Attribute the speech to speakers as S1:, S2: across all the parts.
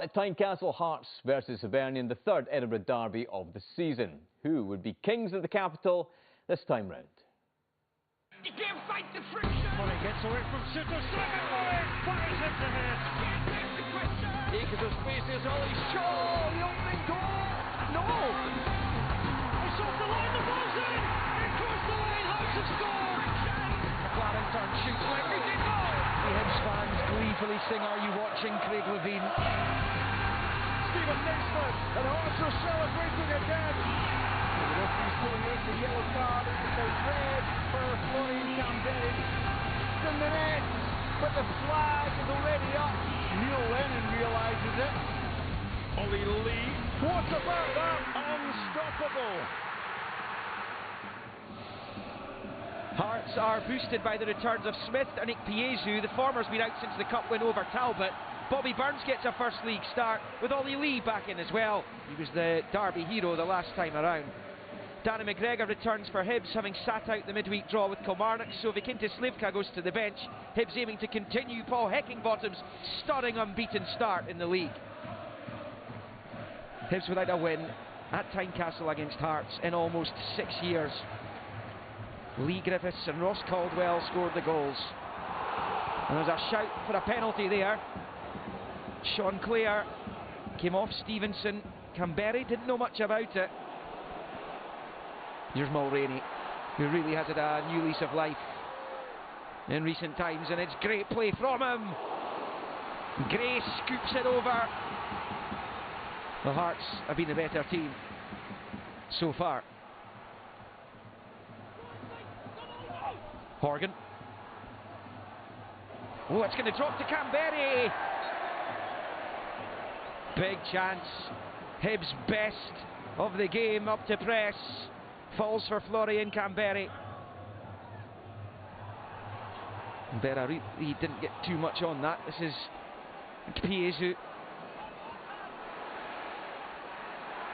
S1: At Tynecastle, Hearts versus Hibernian, the third Edinburgh derby of the season. Who would be kings of the capital this time round?
S2: He can't fight the friction. Murray gets away from Suter. Fires into him. Acres of space. There's Ollie Shaw. The opening goal. No. It's off the line. The ball's in. It crossed the line. Hearts have scored. McLaren turns, shoots like we did. No. The Hibs fans gleefully sing "Are You Watching?" Craig Levine. Stephen Naismith. And Hearts are celebrating again. The referee's pulling out the yellow card. It's a red for Florian Camberry. It's in the net, but the flag is already up. Neil Lennon realises it. Ollie Lee. What about that? Unstoppable. Hearts are boosted by the returns of Smith and Ikpeazu. The former's been out since the cup win over Talbot. Bobby Burns gets a first league start with Ollie Lee back in as well. He was the derby hero the last time around. Danny McGregor returns for Hibs, having sat out the midweek draw with Kilmarnock. So Vikinta Slivka goes to the bench. Hibs aiming to continue Paul Heckingbottom's stunning unbeaten start in the league. Hibs without a win at Tynecastle against Hearts in almost 6 years. Lee Griffiths and Ross Caldwell scored the goals. And there's a shout for a penalty there. Sean Clare came off Stevenson. Camberry didn't know much about it. Here's Mulroney, who really has had a new lease of life in recent times, and it's great play from him. Gray scoops it over. The Hearts have been the better team so far. Horgan. Oh, it's going to drop to Camberry. Big chance. Hibs' best of the game up to press. Falls for Florian Camberry. Berra he didn't get too much on that. This is Ikpeazu.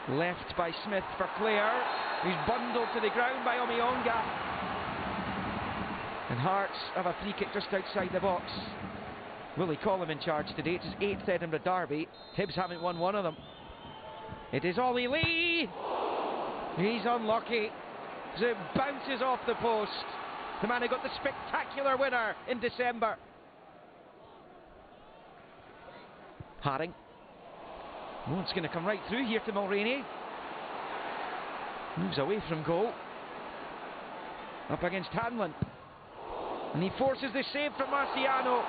S2: Left by Smith for Clare. He's bundled to the ground by Omionga. And Hearts have a free kick just outside the box. Willie Collum in charge today. It's his 8th Edinburgh derby. Hibs haven't won one of them. It is Ollie Lee. He's unlucky as it bounces off the post. The man who got the spectacular winner in December. Haring. Oh, it's going to come right through here to Mulroney. Moves away from goal. Up against Hanlon. And he forces the save from Marciano.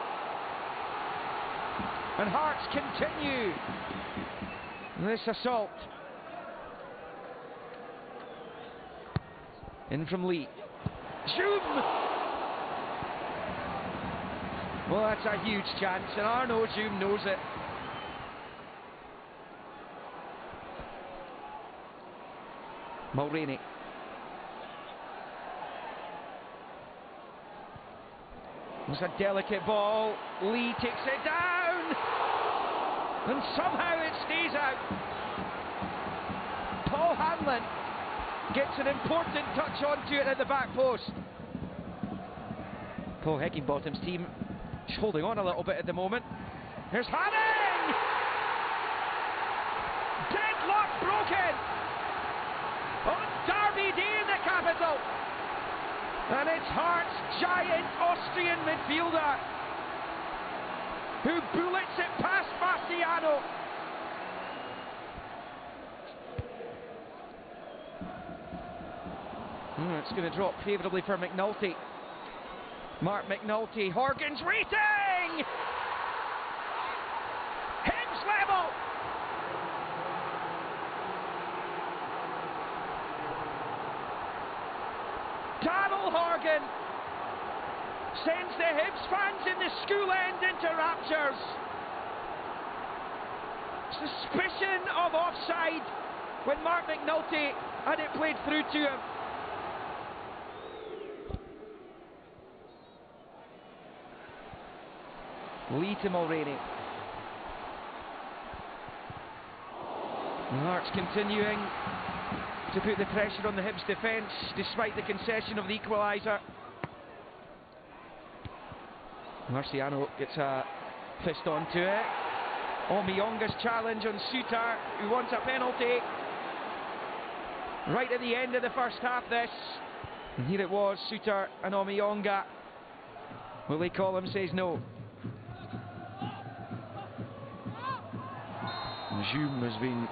S2: And Hearts continue this assault. In from Lee. Zoom! Well, that's a huge chance, and Arno Zoom knows it. Mulroney. It's a delicate ball. Lee takes it down. And somehow it stays out. Paul Hanlon gets an important touch onto it at the back post. Paul Heckingbottom's team is holding on a little bit at the moment. Here's Haring! Deadlock broken! On Derby Day in the capital! And it's Hearts' giant Austrian midfielder who bullets it past Marciano. It's going to drop favourably for McNulty. Mark McNulty. Horgan's waiting! Hibs level! Darryl Horgan sends the Hibs fans in the school end into raptures. Suspicion of offside when Mark McNulty had it played through to him. Lee to Mulroney. Hearts continuing to put the pressure on the Hibs defence despite the concession of the equaliser. Marciano gets a fist onto it. Omiyonga's challenge on Suter, who wants a penalty. Right at the end of the first half, this. And here it was, Suter and Omiyonga. Will they call him? Says no. Zoom has been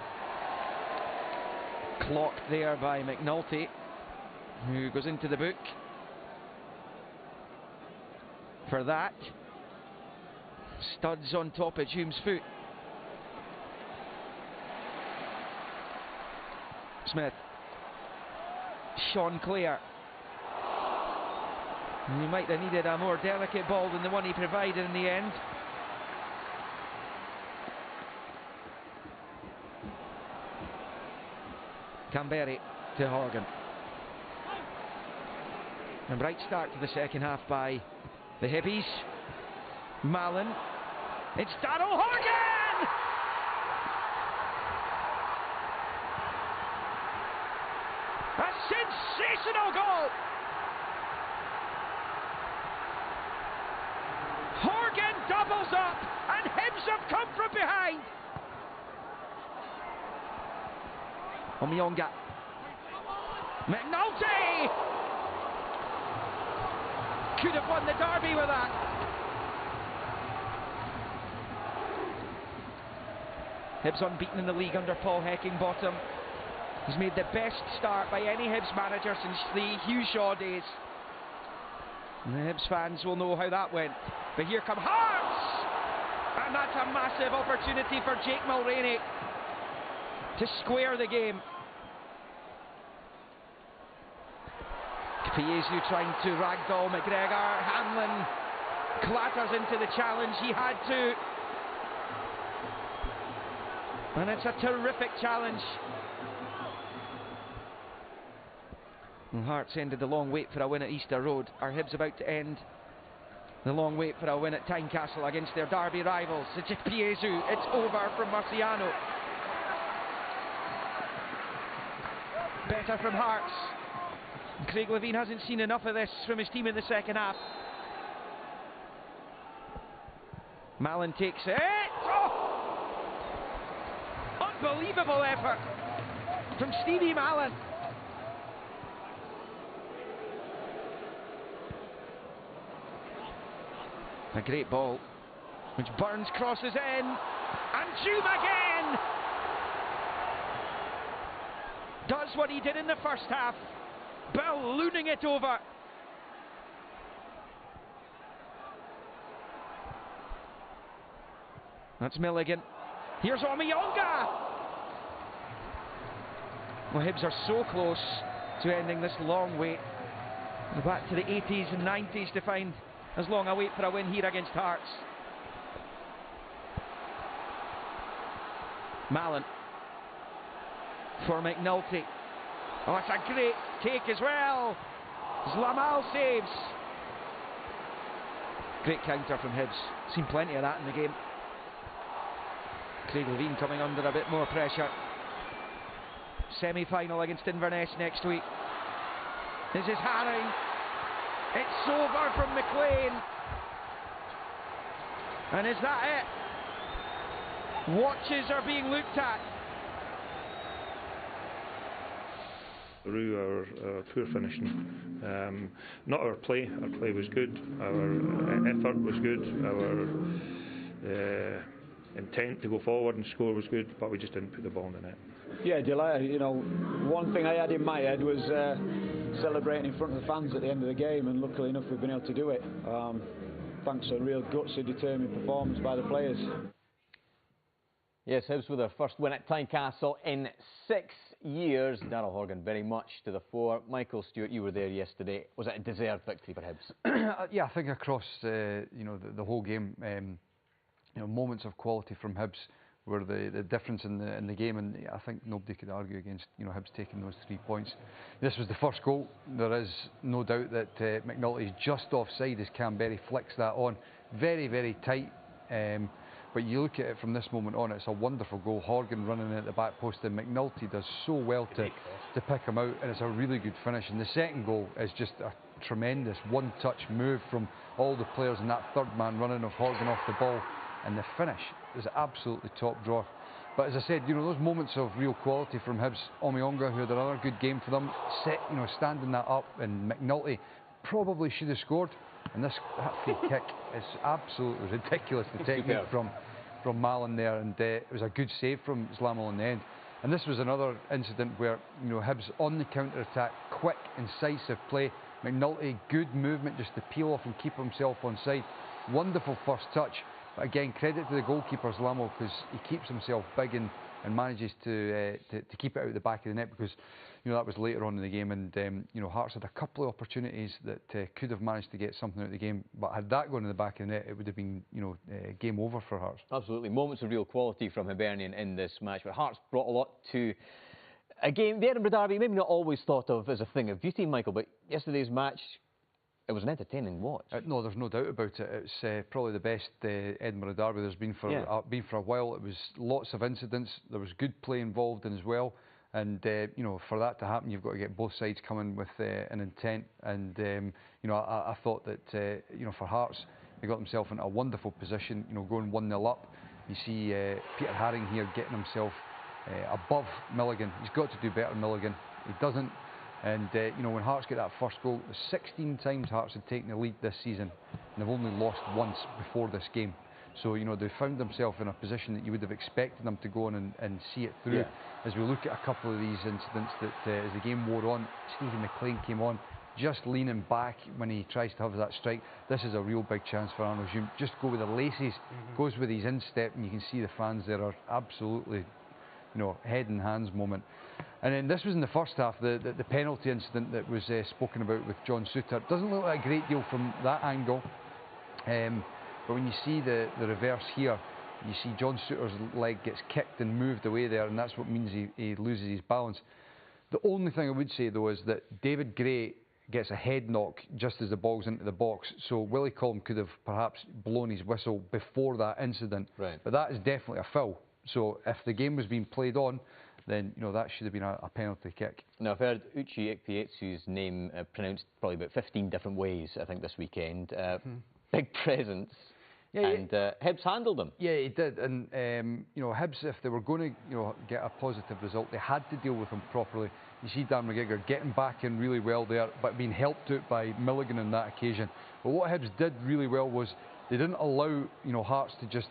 S2: clocked there by McNulty, who goes into the book for that. Studs on top of Hume's foot. Smith. Sean Clare. He might have needed a more delicate ball than the one he provided in the end. Canberry to Horgan. A bright start to the second half by the Hibbies. Mallon. It's Darryl Horgan! A sensational goal! Horgan doubles up, and Hibs have come from behind. Omiyonga. McNulty! Could have won the derby with that. Hibs unbeaten in the league under Paul Heckingbottom. He's made the best start by any Hibs manager since the Hugh Shaw days. And the Hibs fans will know how that went. But here come Hearts! And that's a massive opportunity for Jake Mulroney to square the game. Piesu trying to ragdoll McGregor. Hanlon clatters into the challenge. He had to. And it's a terrific challenge. And Hearts ended the long wait for a win at Easter Road. Are Hibs about to end the long wait for a win at Tynecastle against their derby rivals? It's Piesu. It's over from Marciano. Better from Hearts. Craig Levein hasn't seen enough of this from his team in the second half. Mallon takes it. Oh! Unbelievable effort from Stevie Mallon. A great ball, which Burns crosses in, and Hume again does what he did in the first half, ballooning it over. That's Milligan. Here's Omiyonga. Well, Hibs are so close to ending this long wait. We're back to the 80s and 90s to find as long a wait for a win here against Hearts. Mallon for McNulty. Oh, it's a great take as well. Zlamal saves. Great counter from Hibs. Seen plenty of that in the game. Craig Levein coming under a bit more pressure. Semi-final against Inverness next week. This is Haring. It's over from McLean. And is that it? Watches are being looked at.
S3: Through our poor finishing, not our play was good, our effort was good, our intent to go forward and score was good, but we just didn't put the ball in the net.
S4: Yeah, delighted. You know, one thing I had in my head was celebrating in front of the fans at the end of the game, and luckily enough we've been able to do it. Thanks to a real gutsy, determined performance by the players.
S1: Yes, Hibs with their first win at Tynecastle in 6 years. Darryl Horgan very much to the fore. Michael Stewart, you were there yesterday. Was it a deserved victory for Hibs?
S5: Yeah, I think across the whole game, moments of quality from Hibs were the difference in the game, and I think nobody could argue against Hibs taking those 3 points. This was the first goal. There is no doubt that McNulty is just offside as Canberry flicks that on. Very, very tight. But you look at it from this moment on, it's a wonderful goal. Horgan running in at the back post, and McNulty does so well to pick him out, and it's a really good finish. And the second goal is just a tremendous one-touch move from all the players, and that third man running of Horgan off the ball and the finish is absolutely top drawer. But as I said, you know, those moments of real quality from Hibs, Omiyonga, who had another good game for them, standing that up, and McNulty probably should have scored. And that free kick is absolutely ridiculous, the technique from Malin there, and it was a good save from Zlamel in the end. And this was another incident where, you know, Hibs on the counter-attack, quick, incisive play. McNulty, good movement just to peel off and keep himself onside. Wonderful first touch. But again, credit to the goalkeeper, Zlamel, because he keeps himself big and manages to keep it out the back of the net, because, you know, that was later on in the game, and you know, Hearts had a couple of opportunities that could have managed to get something out of the game, but had that gone in the back of the net, it would have been, you know, game over for Hearts.
S1: Absolutely, moments of real quality from Hibernian in this match, but Hearts brought a lot to a game. The Edinburgh Derby, maybe not always thought of as a thing of beauty, Michael, but yesterday's match, it was an entertaining watch.
S5: No, there's no doubt about it. It's probably the best Edinburgh Derby there's been for a while. It was lots of incidents. There was good play involved in as well. And you know, for that to happen, you've got to get both sides coming with an intent. And you know, I thought that you know, for Hearts, they got themselves in a wonderful position. You know, going 1-0 up. You see Peter Haring here getting himself above Milligan. He's got to do better, Milligan. He doesn't. And you know, when Hearts get that first goal, 16 times Hearts had taken the lead this season, and they've only lost once before this game. So, you know, they found themselves in a position that you would have expected them to go on and see it through. As we look at a couple of these incidents that as the game wore on, Stephen McLean came on, just leaning back when he tries to have that strike. This is a real big chance for Arnold Hume. Just go with the laces, goes with his instep, and you can see the fans there are absolutely, you know, head and hands moment. And then this was in the first half, the penalty incident that was spoken about with John Souttar. Doesn't look like a great deal from that angle, but when you see the reverse here, you see John Souttar's leg gets kicked and moved away there, and that's what means he loses his balance. The only thing I would say though is that David Gray gets a head knock just as the ball's into the box, so Willie Collum could have perhaps blown his whistle before that incident.
S1: Right.
S5: But that is definitely a foul. So if the game was being played on, then, you know, that should have been a penalty kick.
S1: Now, I've heard Uche Ikpeazu's name pronounced probably about 15 different ways, I think, this weekend. Big presence. Yeah, and Hibs handled them.
S5: Yeah, he did. And, you know, Hibs, if they were going to, you know, get a positive result, they had to deal with him properly. You see Dan McGregor getting back in really well there, but being helped out by Milligan on that occasion. But what Hibs did really well was they didn't allow, you know, Hearts to just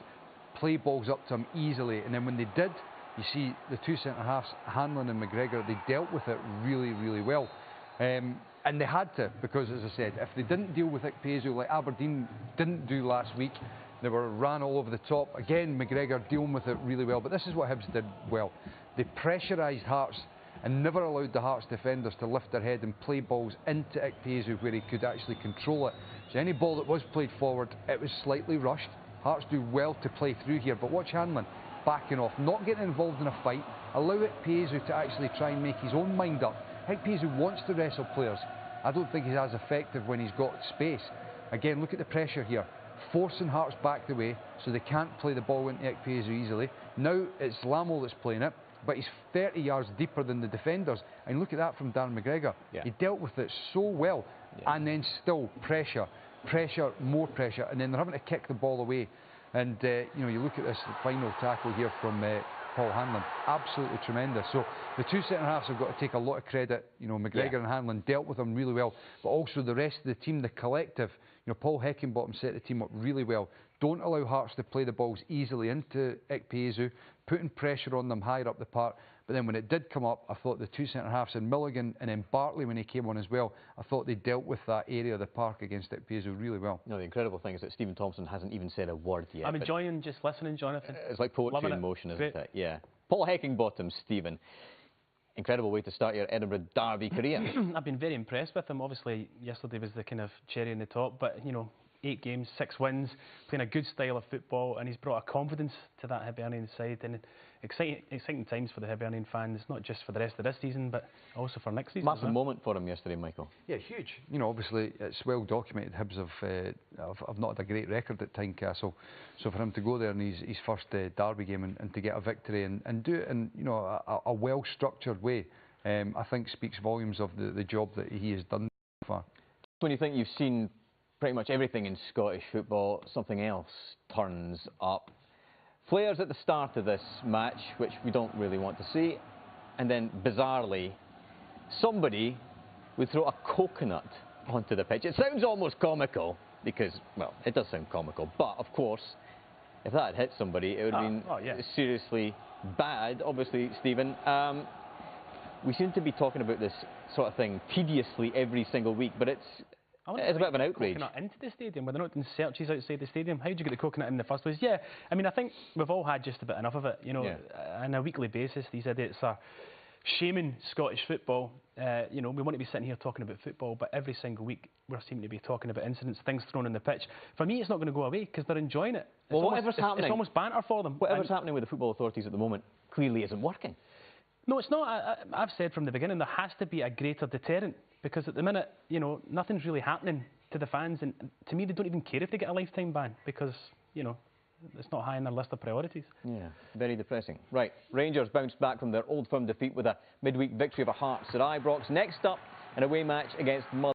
S5: play balls up to him easily. And then when they did, you see the two centre-halves, Hanlon and McGregor, they dealt with it really, really well. And they had to, because, as I said, if they didn't deal with Ikpeazu like Aberdeen didn't do last week, they were ran all over the top. Again, McGregor dealing with it really well. But this is what Hibs did well. They pressurised Hearts and never allowed the Hearts defenders to lift their head and play balls into Ikpeazu where he could actually control it. So any ball that was played forward, it was slightly rushed. Hearts do well to play through here, but watch Hanlon backing off, not getting involved in a fight. Allow Ikpeazu to actually try and make his own mind up. Ikpeazu wants to wrestle players. I don't think he's as effective when he's got space. Again, look at the pressure here. Forcing Hearts back the way so they can't play the ball into Ikpeazu easily. Now it's Zlamel that's playing it, but he's 30 yards deeper than the defenders. And look at that from Darren McGregor. Yeah. He dealt with it so well, and then still pressure, more pressure, and then they're having to kick the ball away. And you know, you look at this final tackle here from Paul Hanlon, absolutely tremendous. So the two centre-halves have got to take a lot of credit. You know, McGregor and Hanlon dealt with them really well, but also the rest of the team, the collective. You know, Paul Heckingbottom set the team up really well. Don't allow Hearts to play the balls easily into Ikpeazu, putting pressure on them higher up the park. But then when it did come up, I thought the two centre-halves, and Milligan and then Bartley when he came on as well, I thought they dealt with that area of the park against Ikpeazu really well.
S1: No, the incredible thing is that Stephen Thompson hasn't even said a word yet.
S6: I'm enjoying just listening, Jonathan.
S1: It's like poetry in motion, isn't it? Yeah. Paul Heckingbottom, Stephen. Incredible way to start your Edinburgh Derby career.
S6: I've been very impressed with him. Obviously, yesterday was the kind of cherry on the top, but, you know, 8 games, 6 wins, playing a good style of football, and he's brought a confidence to that Hibernian side. And exciting times for the Hibernian fans, not just for the rest of this season, but also for next season.
S1: Massive moment for him yesterday, Michael.
S5: Yeah, huge. You know, obviously it's well documented. Hibs have not had a great record at Tynecastle, so for him to go there in his first derby game and to get a victory and do it in, you know, a well structured way, I think speaks volumes of the job that he has done so far.
S1: When you think you've seen pretty much everything in Scottish football, something else turns up. Flares at the start of this match, which we don't really want to see, and then, bizarrely, somebody would throw a coconut onto the pitch. It sounds almost comical, because, well, it does sound comical, but, of course, if that had hit somebody, it would have been seriously bad, obviously, Stephen. We seem to be talking about this sort of thing tediously every single week, but it's a bit of an outrage.
S6: Coconut into the stadium, where they're not doing searches outside the stadium. How did you get the coconut in the first place? Yeah, I mean, I think we've all had just about enough of it. You know, on a weekly basis, these idiots are shaming Scottish football. You know, we want to be sitting here talking about football, but every single week we're seeming to be talking about incidents, things thrown on the pitch. For me, it's not going to go away because they're enjoying it.
S1: Well, whatever's happening,
S6: it's almost banter for them.
S1: Whatever's happening with the football authorities at the moment clearly isn't working.
S6: No, it's not. I've said from the beginning there has to be a greater deterrent, because at the minute, you know, nothing's really happening to the fans, and to me they don't even care if they get a lifetime ban, because, you know, it's not high on their list of priorities. Yeah,
S1: very depressing. Right, Rangers bounced back from their old firm defeat with a midweek victory over Hearts at Ibrox. Next up, an away match against Motherwell.